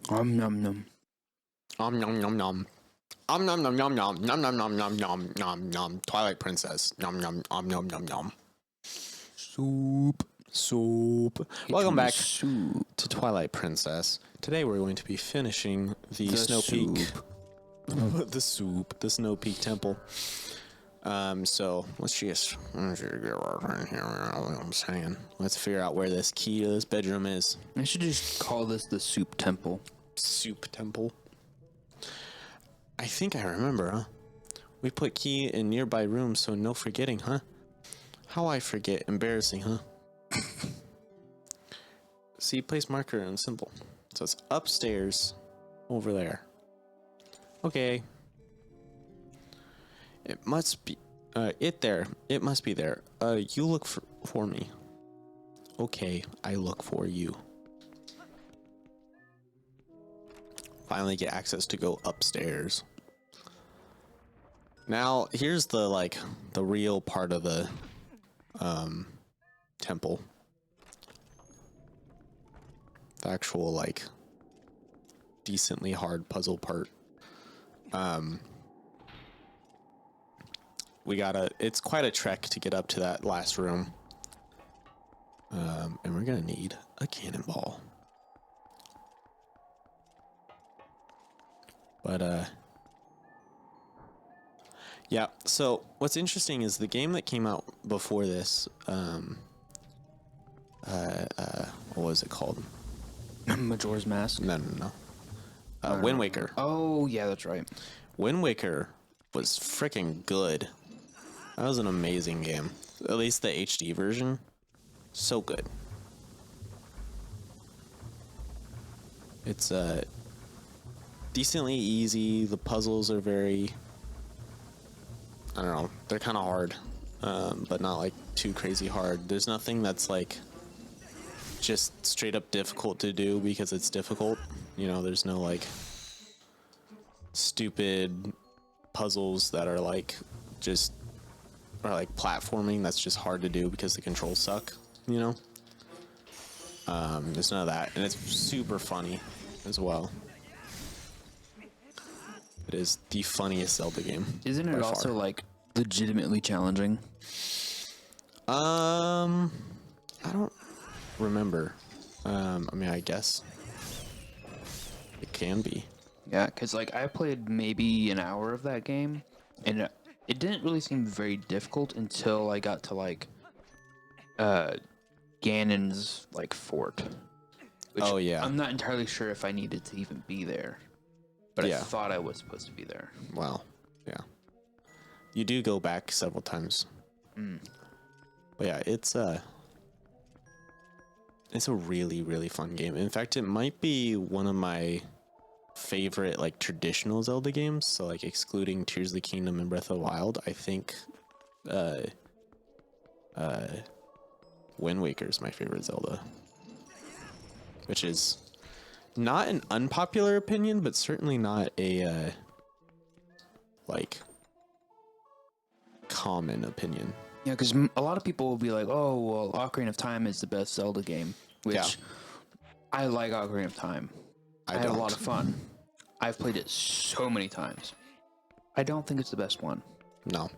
Nom nom. Nom nom nom. Nom nom nom nom nom nom nom nom nom nom nom nom. Twilight Princess. Nom nom nom nom nom. Soup. Soup. Welcome back Soup. to Twilight Princess. Today we're going to be finishing the Snow Peak. The Snow Peak Temple. So let's just get right in here. What I'm saying. Let's figure out where this key to this bedroom is. I should just call this the Soup Temple. Soup Temple. I think I remember, huh? We put key in nearby rooms, so no forgetting, huh? How I forget. Embarrassing, huh? See, place marker and symbol. So it's upstairs over there. Okay. It must be it must be there. You look for me. Okay, I look for you. Finally get access to go upstairs. Now, here's the real part of the temple. The actual decently hard puzzle part. It's quite a trek to get up to that last room. And we're gonna need a cannonball. But yeah, so what's interesting is the game that came out before this, what was it called? Majora's Mask. No. Wind Waker. Oh, yeah, that's right. Wind Waker was freaking good. That was an amazing game. At least the HD version. So good. It's decently easy. The puzzles are very, I don't know, they're kind of hard, but not too crazy hard. There's nothing that's just straight up difficult to do because it's difficult. You know, there's no stupid puzzles that are just platforming that's just hard to do because the controls suck, you know. There's none of that, and it's super funny as well. It is the funniest Zelda game. Isn't it also legitimately challenging? I don't remember. I mean, I guess it can be. Yeah, because I played maybe an hour of that game, and it didn't really seem very difficult until I got to Ganon's fort. Which Oh yeah. I'm not entirely sure if I needed to even be there, but I thought I was supposed to be there. Well, yeah. You do go back several times. But yeah, it's a really, really fun game. In fact, it might be one of my favorite traditional Zelda games. So excluding Tears of the Kingdom and Breath of the Wild, I think Wind Waker is my favorite Zelda. Which is not an unpopular opinion, but certainly not a common opinion. Yeah, because a lot of people will be like, "Oh, well, Ocarina of Time is the best Zelda game," which I like Ocarina of Time. I had a lot of fun. I've played it so many times. I don't think it's the best one. No.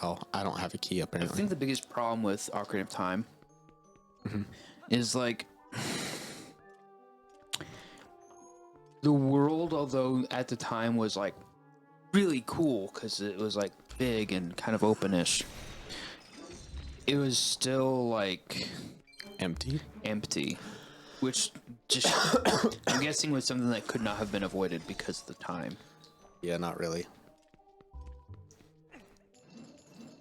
Oh, I don't have a key apparently. I think the biggest problem with Ocarina of Time is the world, although at the time was really cool because it was big and kind of openish, it was still empty, which just I'm guessing was something that could not have been avoided because of the time. Yeah, not really.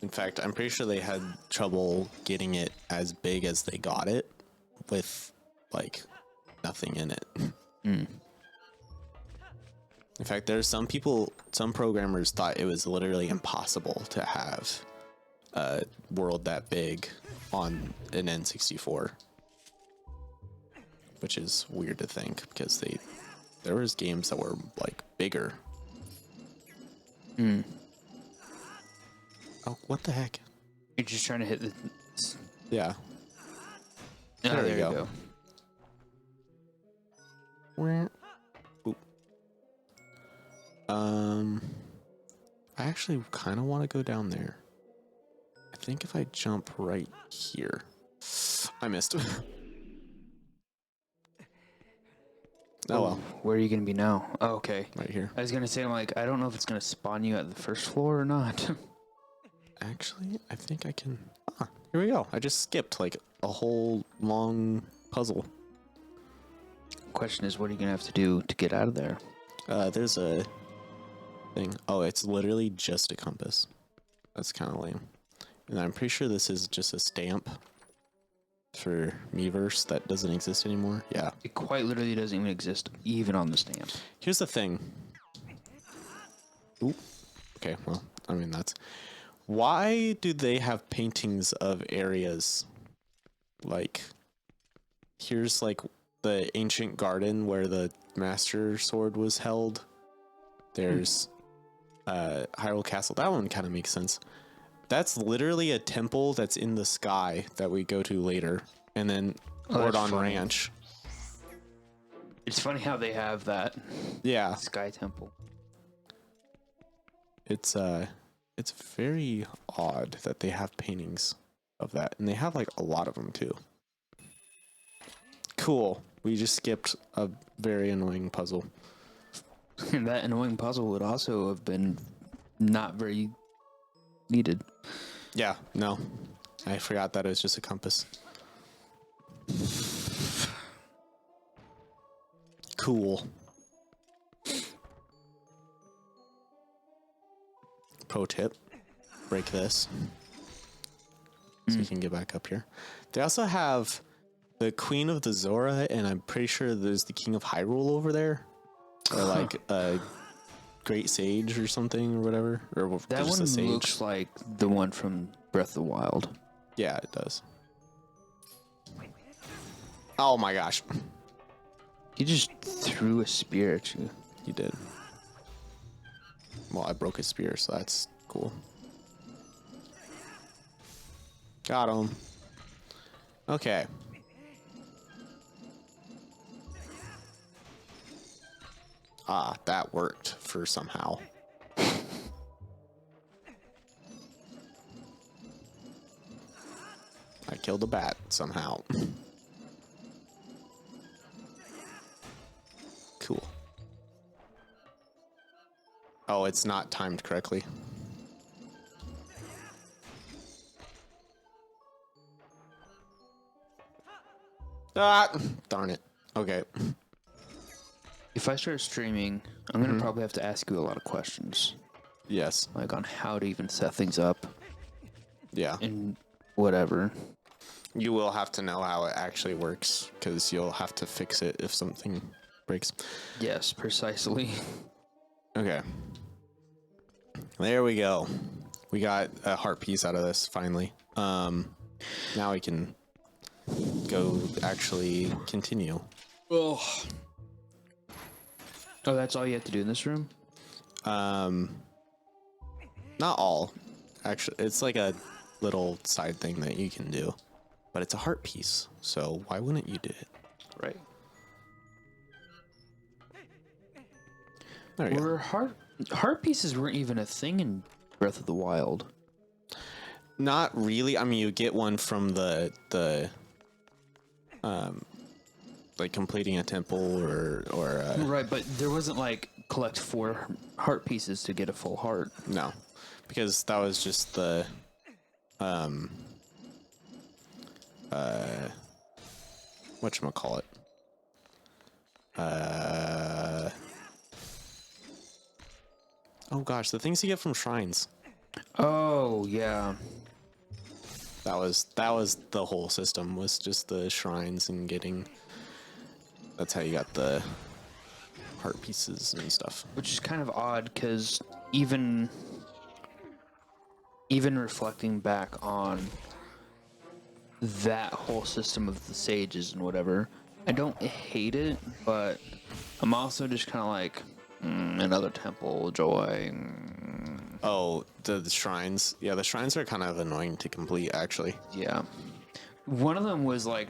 In fact, I'm pretty sure they had trouble getting it as big as they got it with nothing in it. In fact, there's some programmers thought it was literally impossible to have a world that big on an N64, which is weird to think because there was games that were bigger. Oh, what the heck? You're just trying to hit the... Yeah. There we you go. Where? Oop. I actually kind of want to go down there. I think if I jump right here, I missed. Oh well, Where are you gonna be now? Oh, okay. right here. I was gonna say, I'm like, I don't know if it's gonna spawn you at the first floor or not. Actually, I think I can. Ah, here we go. I just skipped like a whole long puzzle. Question is, what are you gonna have to do to get out of there? There's a thing. Oh, it's literally just a compass. That's kind of lame. And I'm pretty sure this is just a stamp for Miiverse that doesn't exist anymore. Yeah. It quite literally doesn't even exist, even on the stamp. Here's the thing. Ooh. Okay, well, I mean, that's... Why do they have paintings of areas? Like, here's, like, the ancient garden where the Master Sword was held. There's Hyrule Castle. That one kind of makes sense. That's literally a temple that's in the sky that we go to later. And then Ordon Ranch. It's funny how they have that. Yeah. Sky Temple. It's very odd that they have paintings of that. And they have like a lot of them too. Cool. We just skipped a very annoying puzzle. That annoying puzzle would also have been not very needed. Yeah, no. I forgot that it was just a compass. Cool. Pro tip. Break this. So you can get back up here. They also have the Queen of the Zora, and I'm pretty sure there's the King of Hyrule over there. Or like a Great Sage or something or whatever. Or that just one a sage. looks like the one from Breath of the Wild. Yeah, it does. Oh my gosh. He just threw a spear at you. He did. Well, I broke his spear, so that's cool. Got him. Okay. Ah, that worked for somehow. I killed a bat somehow. Cool. Oh, it's not timed correctly. Ah, darn it. Okay. If I start streaming, I'm going to probably have to ask you a lot of questions. Yes. Like on how to even set things up Yeah. and whatever. You will have to know how it actually works, because you'll have to fix it if something breaks. Yes, precisely. Okay. There we go. We got a heart piece out of this, finally. Now we can go actually continue. Oh. Oh, that's all you have to do in this room? Not all. Actually, it's like a little side thing that you can do. But it's a heart piece, so why wouldn't you do it? Right. There you go. Were heart pieces weren't even a thing in Breath of the Wild. Not really. I mean, you get one from the like completing a temple or Right, but there wasn't like collect 4 heart pieces to get a full heart. no, because that was just the whatchamacallit? Oh gosh, the things you get from shrines. Oh, yeah. That was the whole system, was just the shrines and getting. That's how you got the heart pieces and stuff. Which is kind of odd because even reflecting back on that whole system of the sages and whatever, I don't hate it, but I'm also just kind of like, another temple, joy. Oh, the shrines. Yeah, the shrines are kind of annoying to complete, actually. Yeah. One of them was like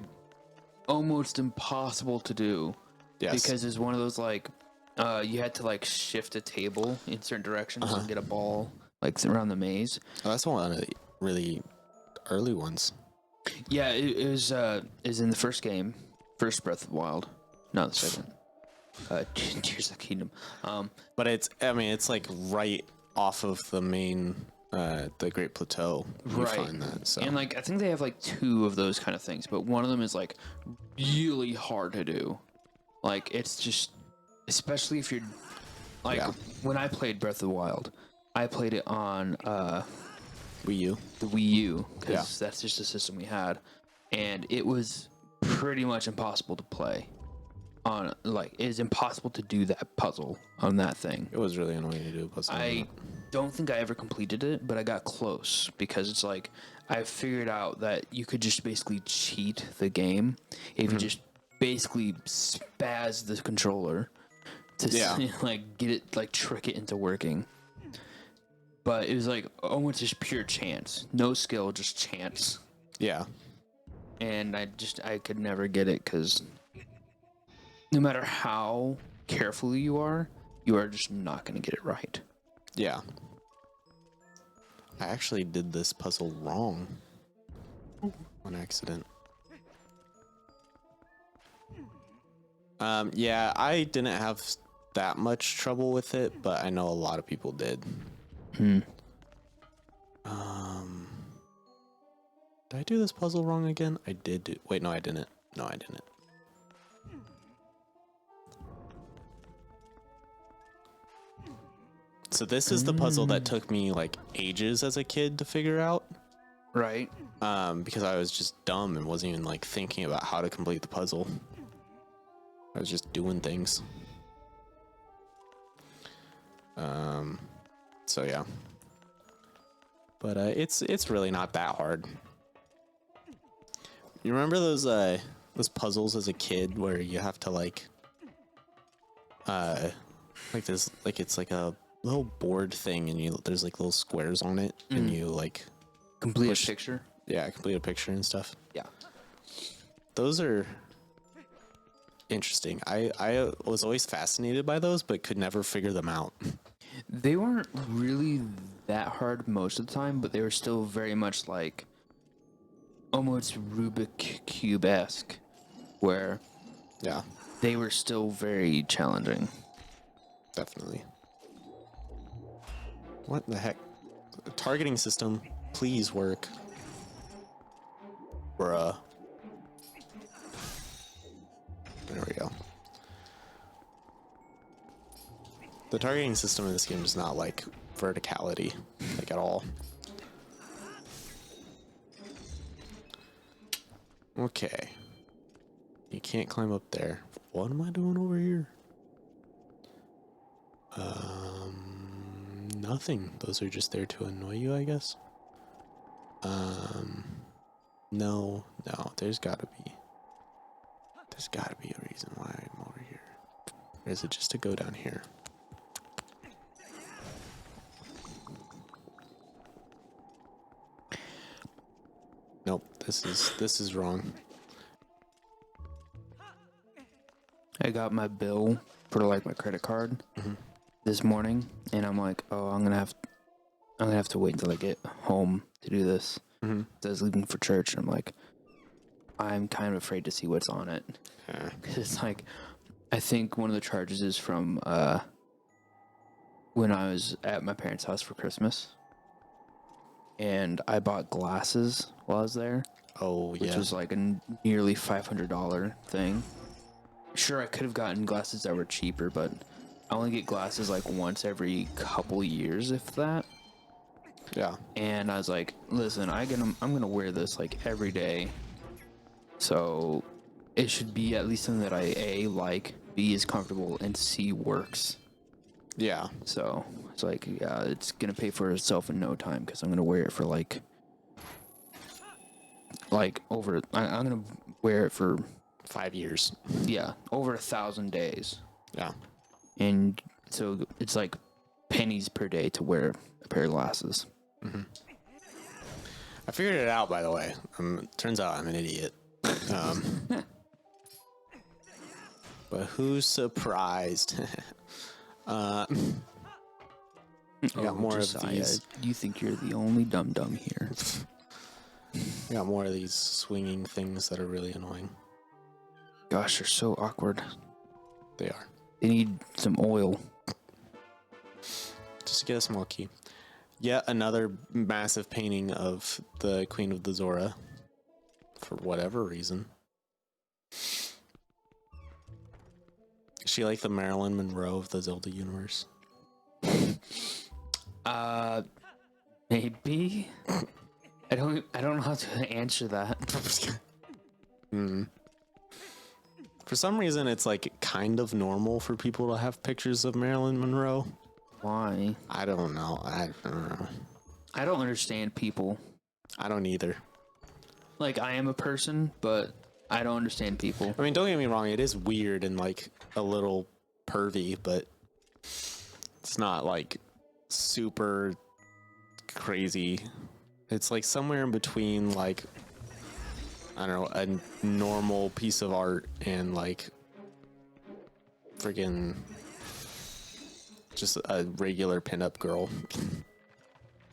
almost impossible to do. Yes. Because it's one of those like you had to like shift a table in certain directions and get a ball like around the maze. Oh, that's one of the really early ones. Yeah, it was in the first game, first Breath of the Wild, not the second. Tears of the Kingdom. But it's like right off of the main, the Great Plateau. You Right. find that. So. And like I think they have like 2 of those kind of things, but one of them is like really hard to do. Like it's just, especially if you're like when I played Breath of the Wild, I played it on Wii U. the Wii U because that's just the system we had, and it was pretty much impossible to play on. Like it is impossible to do that puzzle on that thing. It was really annoying to do a puzzle. I don't think I ever completed it, but I got close because it's like I figured out that you could just basically cheat the game if you just basically spaz the controller to like get it, like trick it into working. But it was like almost just pure chance, no skill, just chance. Yeah. And I could never get it because no matter how careful you are just not going to get it right. Yeah. I actually did this puzzle wrong on accident. Yeah, I didn't have that much trouble with it, but I know a lot of people did. Did I do this puzzle wrong again? I did do. Wait, no, I didn't. No, I didn't. So this is the puzzle that took me like ages as a kid to figure out. Right. Because I was just dumb and wasn't even like thinking about how to complete the puzzle. I was just doing things. So yeah. But it's really not that hard. You remember those puzzles as a kid where you have to like this, like it's like a little board thing and there's like little squares on it and you like complete a picture? Yeah, complete a picture and stuff. Yeah. Those are interesting. I was always fascinated by those, but could never figure them out. They weren't really that hard most of the time, but they were still very much like almost Rubik Cube-esque, where they were still very challenging. Definitely. What the heck? The targeting system, please work. Bruh. There we go. The targeting system in this game does not like verticality, like at all. Okay. You can't climb up there. What am I doing over here? Nothing. Those are just there to annoy you, I guess. No, there's gotta be a reason why I'm over here. Or is it just to go down here? Nope, this is wrong. I got my bill for like my credit card this morning, and I'm like, oh, I'm gonna have to wait until I get home to do this. So I was leaving for church, and I'm like, I'm kind of afraid to see what's on it. Because it's like, I think one of the charges is from when I was at my parents' house for Christmas, and I bought glasses while I was there. Oh, yeah. Which was like a nearly $500 thing. Sure, I could have gotten glasses that were cheaper, but I only get glasses like once every couple years, if that. Yeah. And I was like, listen, I'm gonna wear this like every day, so it should be at least something that I A, like, B, is comfortable, and C, works. Yeah. So it's like, yeah, it's gonna pay for itself in no time because I'm gonna wear it for like over. I'm gonna wear it for 5 years. Yeah, over 1,000 days. Yeah. And so it's like pennies per day to wear a pair of glasses. I figured it out, by the way. Turns out I'm an idiot. But who's surprised? I got more of Josiah, these. you think you're the only dum-dum here. I got more of these swinging things that are really annoying. Gosh, they're so awkward. They are. They need some oil. Just get a small key. Yet another massive painting of the Queen of the Zora. For whatever reason. Is she like the Marilyn Monroe of the Zelda universe? Maybe. I don't know how to answer that. For some reason, it's like kind of normal for people to have pictures of Marilyn Monroe. Why? I don't know. I don't know. I don't understand people. I don't either. Like, I am a person, but I don't understand people. I mean, don't get me wrong. It is weird and like a little pervy, but it's not like super crazy. It's like somewhere in between, like, I don't know, a normal piece of art and like friggin' just a regular pinup girl.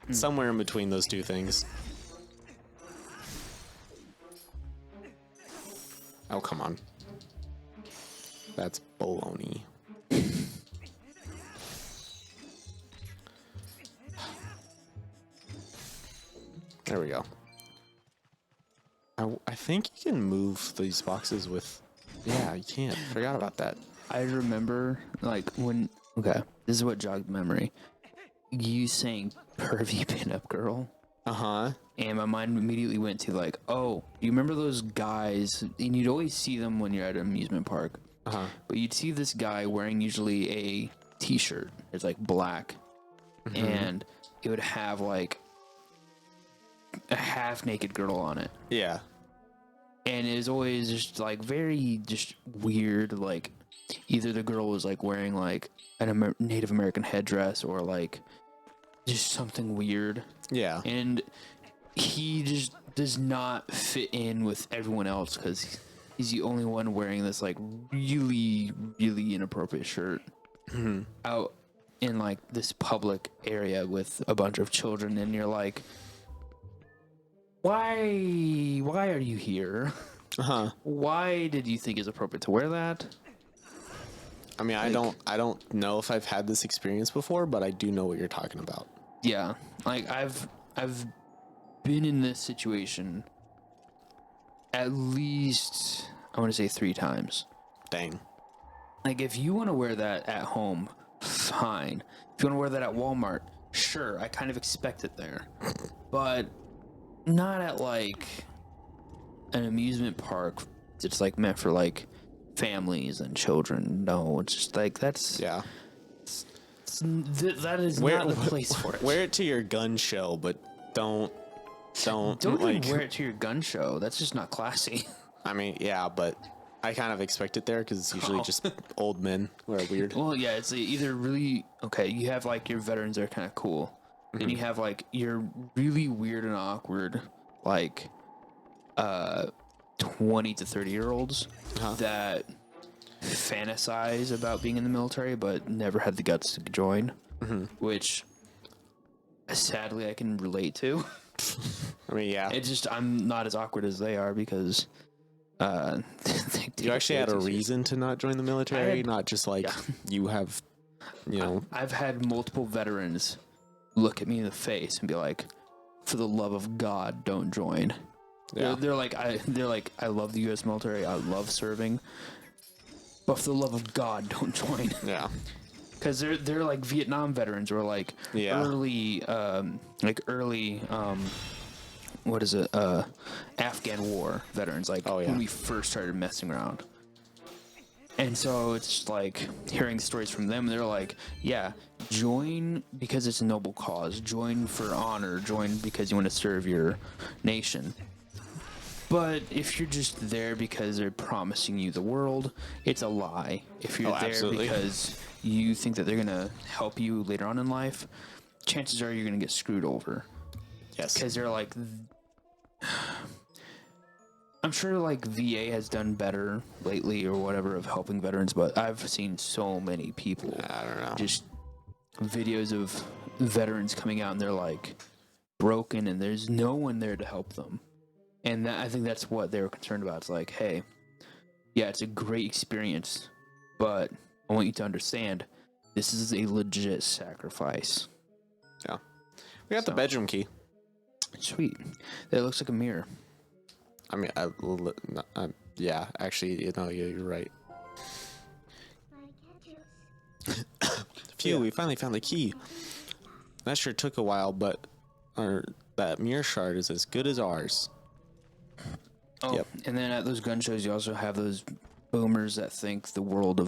Somewhere in between those two things. Oh, come on. That's baloney. There we go. I think you can move these boxes with... Yeah, you can. Forgot about that. I remember, like, when... Okay, this is what jogged memory. You saying pervy pinup girl. Uh-huh. And my mind immediately went to, like, oh, you remember those guys? And you'd always see them when you're at an amusement park. Uh-huh. But you'd see this guy wearing usually a t-shirt. It's, like, black. Mm-hmm. And it would have, like, a half-naked girl on it. Yeah. And it was always just, like, very just weird, like, either the girl was, like, wearing, like, an Native American headdress or, like, just something weird. Yeah. And he just does not fit in with everyone else because he's the only one wearing this, like, really, really inappropriate shirt out in, like, this public area with a bunch of children. And you're like... Why are you here? Uh-huh. Why did you think it's appropriate to wear that? I mean, Like, I don't know if I've had this experience before, but I do know what you're talking about. Yeah, like I've been in this situation at least, I want to say 3 times. Dang. Like, if you want to wear that at home, fine. If you want to wear that at Walmart, sure, I kind of expect it there. But not at, like, an amusement park that's, like, meant for, like, families and children. No, it's just, like, that's... Yeah. That is not the place for it. Wear it to your gun show, but don't Don't like, even wear it to your gun show. That's just not classy. I mean, yeah, but I kind of expect it there because it's usually just old men who are weird. Well, yeah, it's either really... Okay, you have, like, your veterans that are kind of cool. And you have, like, your really weird and awkward, like, 20 to 30-year-olds that fantasize about being in the military but never had the guts to join, which, sadly, I can relate to. I mean, yeah. It's just, I'm not as awkward as they are because... you actually had a reason to not join the military, not just, like, you have, you know... I've had multiple veterans look at me in the face and be like, for the love of God, don't join. Yeah. They're like, I love the U.S. military. I love serving. But for the love of God, don't join. Yeah. Because they're like Vietnam veterans or like early, what is it? Afghan War veterans. Like when we first started messing around. And so it's just like hearing stories from them. They're like, yeah, join because it's a noble cause. Join for honor. Join because you want to serve your nation. But if you're just there because they're promising you the world, it's a lie. If you're there because you think that they're going to help you later on in life, chances are you're going to get screwed over. Yes. Because they're like... I'm sure like VA has done better lately or whatever of helping veterans, but I've seen so many people. I don't know. Just videos of veterans coming out and they're like broken and there's no one there to help them. And I think that's what they were concerned about. It's like, hey, yeah, it's a great experience, but I want you to understand this is a legit sacrifice. Yeah. We got the bedroom key. Sweet. That looks like a mirror. I mean, yeah, actually, you're right. Phew, we finally found the key. That sure took a while, but that mirror shard is as good as ours. Oh, yep. And then at those gun shows, you also have those boomers that think the world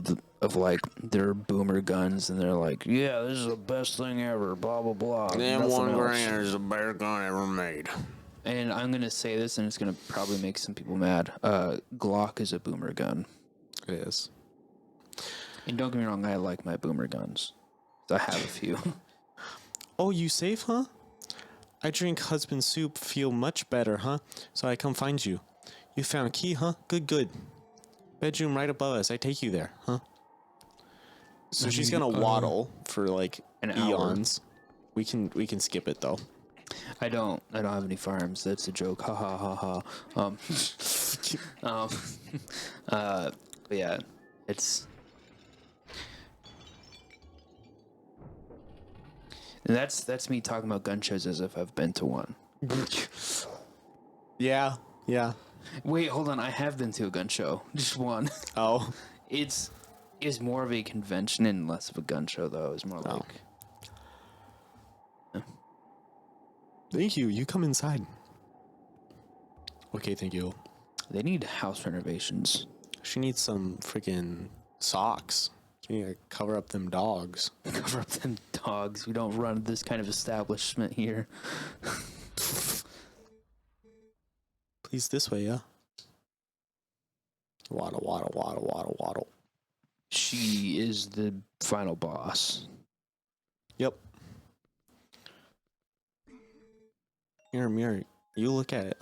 of like their boomer guns, and they're like, yeah, this is the best thing ever, blah blah blah. M1 is the best gun ever made. And I'm gonna say this, and it's gonna probably make some people mad. Glock is a boomer gun. It is. And don't get me wrong, I like my boomer guns. I have a few. Oh, you safe, huh? I drink husband soup, feel much better, huh? So I come find you. You found key, huh? Good. Bedroom right above us. I take you there, huh? So she's gonna waddle for like an eons. We can skip it though. I don't have any firearms. That's a joke. Ha ha ha ha. But yeah, it's. And that's me talking about gun shows as if I've been to one. Yeah. Wait, hold on. I have been to a gun show. Just one. Oh. It's more of a convention and less of a gun show, though. It's more like... Yeah. Thank you. You come inside. Okay, thank you. They need house renovations. She needs some freaking socks. You need to cover up them dogs. Cover up them dogs. We don't run this kind of establishment here. Please, this way, yeah. Waddle. She is the final boss. Yep. Mirror. You look at it,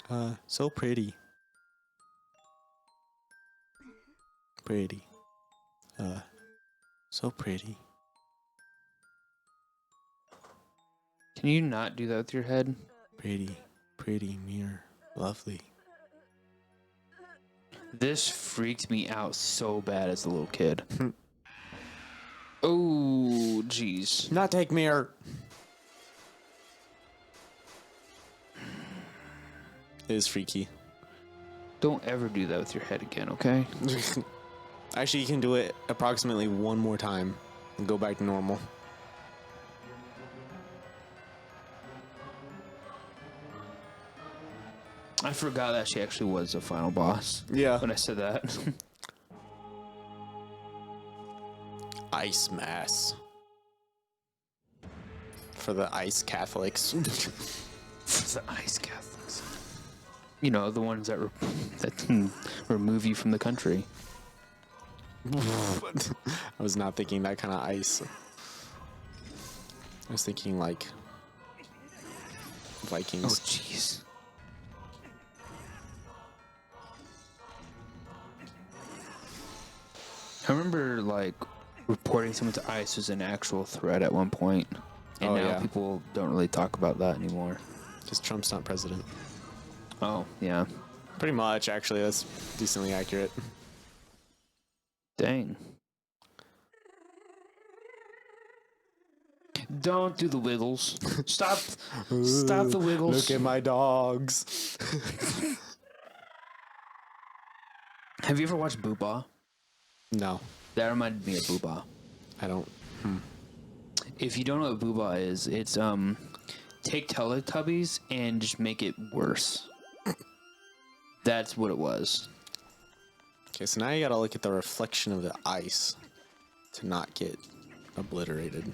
huh? So pretty. So pretty. Can you not do that with your head? Pretty mirror. Lovely. This freaked me out so bad as a little kid. Oh, jeez. Not take mirror. It is freaky. Don't ever do that with your head again, okay? Actually, you can do it approximately one more time and go back to normal. I forgot that she actually was the final boss. Yeah. When I said that. Ice mass. For the ice Catholics. For the ice Catholics. You know, the ones that remove you from the country. I was not thinking that kind of ice. I was thinking like Vikings. Oh, jeez. I remember like reporting someone to ICE was an actual threat at one point, and now people don't really talk about that anymore. Because Trump's not president. Oh, yeah. Pretty much, actually. That's decently accurate. Dang. Don't do the wiggles. Stop the wiggles. Look at my dogs. Have you ever watched Booba? No. That reminded me of Booba. I don't. If you don't know what Booba is, it's take Teletubbies and just make it worse. That's what it was. Okay, so now you gotta look at the reflection of the ice to not get obliterated.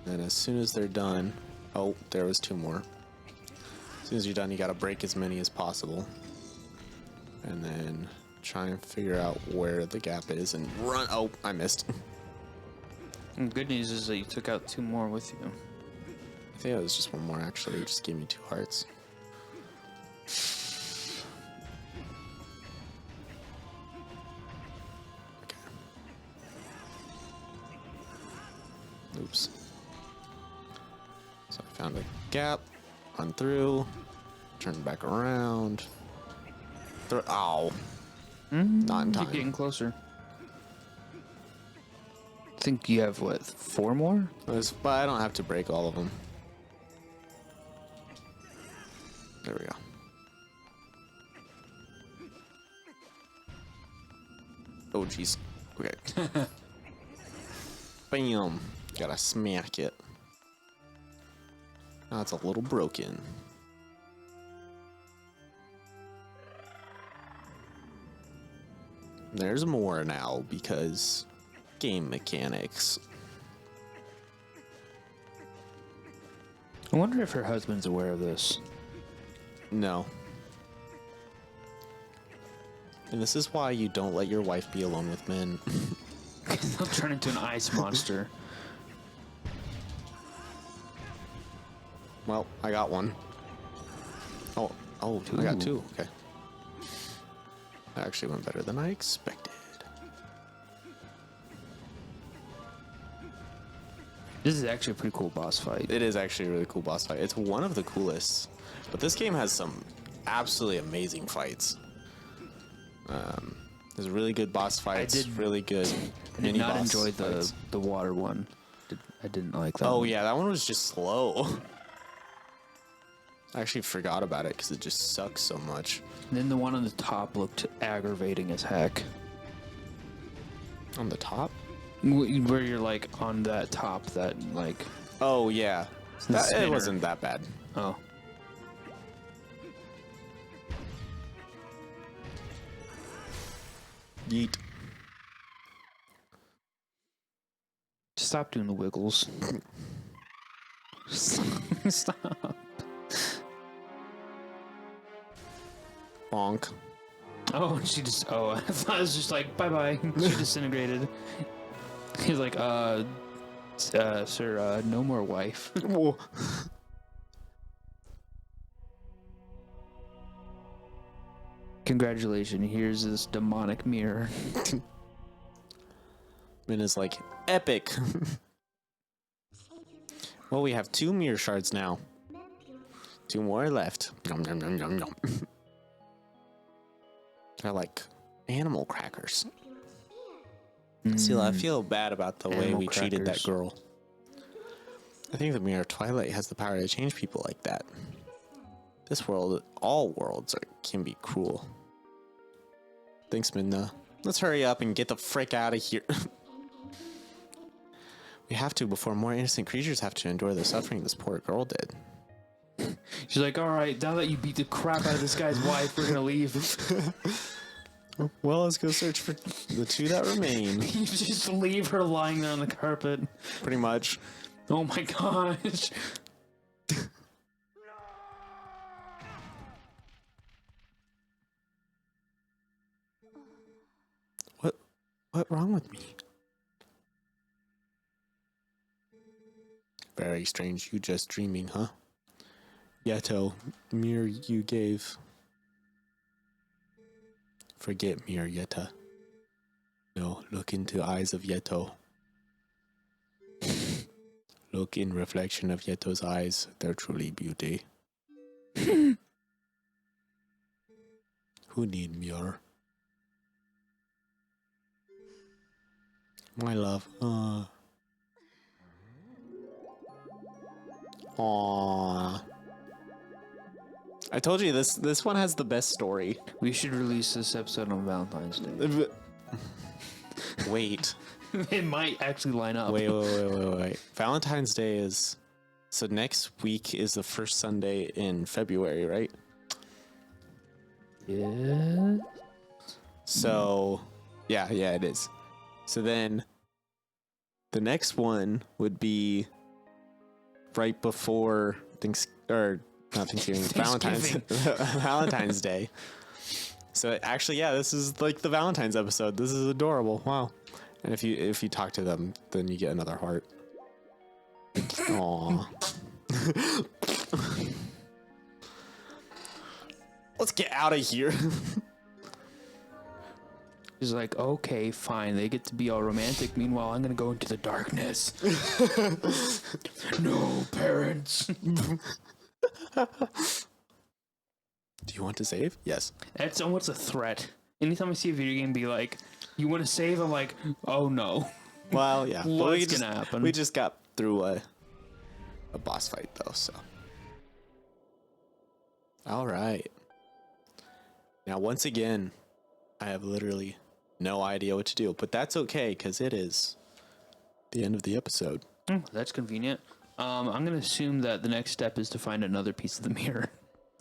And as soon as they're done, oh, there was two more. As soon as you're done, you gotta break as many as possible. And then try and figure out where the gap is and run. Oh, I missed. And good news is that you took out two more with you. I think it was just one more, actually. It just gave me 2 hearts. Okay. Oops. So I found a gap, run through, turn back around. Ow. Not in time. Keep getting closer. I think you have, what, 4 more? But I don't have to break all of them. There we go. Oh, jeez. Okay. Bam. Gotta smack it. Now it's a little broken. There's more now because game mechanics. I wonder if her husband's aware of this. No. And this is why you don't let your wife be alone with men. They'll turn into an ice monster. Well, I got one. Oh, I got 2. Okay. That actually went better than I expected. This is actually a pretty cool boss fight. It is actually a really cool boss fight. It's one of the coolest. But this game has some absolutely amazing fights. There's really good boss fights. Really good. I did not enjoy the water one. I didn't like that. Oh one. yeah, that one was just slow. I actually forgot about it because it just sucks so much. And then the one on the top looked aggravating as heck. On the top? Where you're like on that top, that like. Oh yeah, it wasn't that bad. Oh. Yeet. Stop doing the wiggles. Stop. Bonk. Oh, she just. Oh, I thought it was just like bye bye. She disintegrated. He's like, sir, no more wife. Whoa. Congratulations. Here's this demonic mirror. Min is like epic. Well, we have 2 mirror shards now. 2 more left. Yum, yum, yum, yum, yum. They're like animal crackers. See, I feel bad about the way we treated that girl. I think the mirror Twilight has the power to change people like that. This world, all worlds can be cruel. Thanks, Midna. Let's hurry up and get the frick out of here. We have to before more innocent creatures have to endure the suffering this poor girl did. She's like, all right, now that you beat the crap out of this guy's wife, we're gonna leave. Well, let's go search for the 2 that remain. You just leave her lying there on the carpet. Pretty much. Oh my gosh. What wrong with me? Very strange. You just dreaming, huh? Yeto, mirror you gave. Forget mirror, Yeta. No, look into eyes of Yeto. Look in reflection of Yeto's eyes. They're truly beauty. Who need mirror? My love. Aww. I told you this one has the best story. We should release this episode on Valentine's Day. Wait. It might actually line up. Wait. Valentine's Day is... So next week is the first Sunday in February, right? Yeah. So, yeah, it is. So then the next one would be right before Valentine's Day. So actually, yeah, this is like the Valentine's episode. This is adorable. Wow. And if you talk to them, then you get another heart. Aww. Let's get out of here. He's like, okay, fine. They get to be all romantic. Meanwhile, I'm going to go into the darkness. No, parents. Do you want to save? Yes. That's almost a threat. Anytime I see a video game be like, you want to save? I'm like, oh no. Well, yeah. What's going to happen? We just got through a boss fight, though, so. All right. Now, once again, I have literally no idea what to do, but that's okay, because it is the end of the episode. That's convenient. I'm going to assume that the next step is to find another piece of the mirror.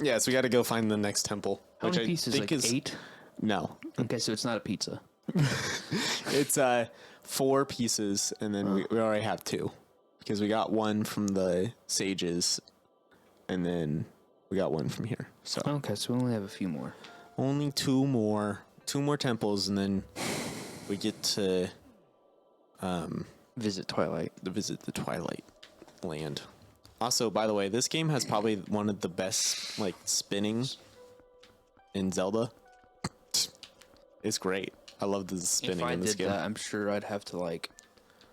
Yeah, so we got to go find the next temple. How many pieces? Like 8? No. Okay, so it's not a pizza. It's 4 pieces, and then we already have 2. Because we got one from the sages, and then we got one from here. So okay, so we only have a few more. Only 2 more. 2 more temples, and then we get to visit Twilight. Visit the Twilight land. Also, by the way, this game has probably one of the best like spinning in Zelda. It's great. I love the spinning in this game. If I did that, I'm sure I'd have to like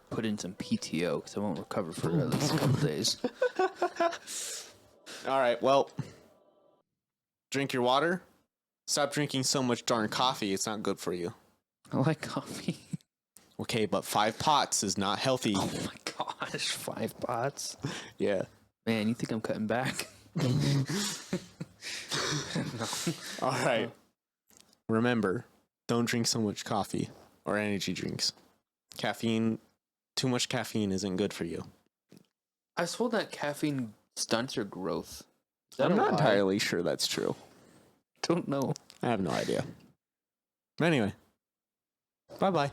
put in some PTO because I won't recover for at least a couple days. All right, well, drink your water. Stop drinking so much darn coffee. It's not good for you. I like coffee. Okay, but 5 pots is not healthy. Oh my gosh, 5 pots? Yeah. Man, you think I'm cutting back? No. All right. Remember, don't drink so much coffee or energy drinks. Caffeine, too much caffeine isn't good for you. I was told that caffeine stunts your growth. I'm not entirely sure that's true. Don't know. I have no idea. Anyway, bye-bye.